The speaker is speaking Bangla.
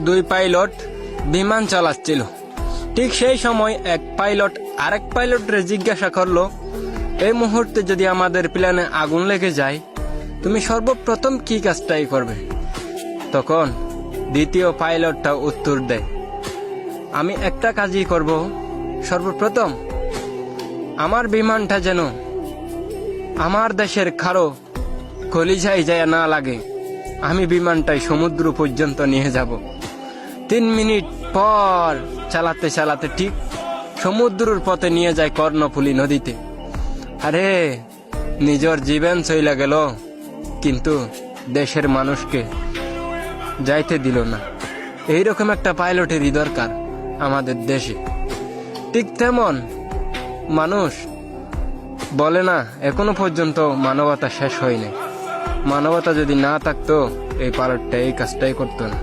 দুই পাইলট বিমান চালাচ্ছিল। ঠিক সেই সময় এক পাইলট আরেক পাইলটরে জিজ্ঞাসা করলো, এই মুহূর্তে যদি আমাদের প্লেনে আগুন লেগে যায় তুমি সর্বপ্রথম কি কাজটাই করবে? তখন দ্বিতীয় পাইলটটা উত্তর দেয়, আমি একটা কাজই করব, সর্বপ্রথম আমার বিমানটা যেন আমার দেশের খাড়ো কলিজায় যায় না লাগে, আমি বিমানটাই সমুদ্র পর্যন্ত নিয়ে যাব। 3 মিনিট পর চালাতে চালাতে ঠিক সমুদ্রের পথে নিয়ে যায় কর্ণফুলী নদীতে। আরে নিজের জীবন চইলা গেল, কিন্তু দেশের মানুষকে যাইতে দিল না। এইরকম একটা পাইলটেরই দরকার আমাদের দেশে। ঠিক তেমন মানুষ বলে না, এখনো পর্যন্ত মানবতা শেষ হয়নি। মানবতা যদি না থাকতো এই পাইলটটা এই কাজটাই করতো না।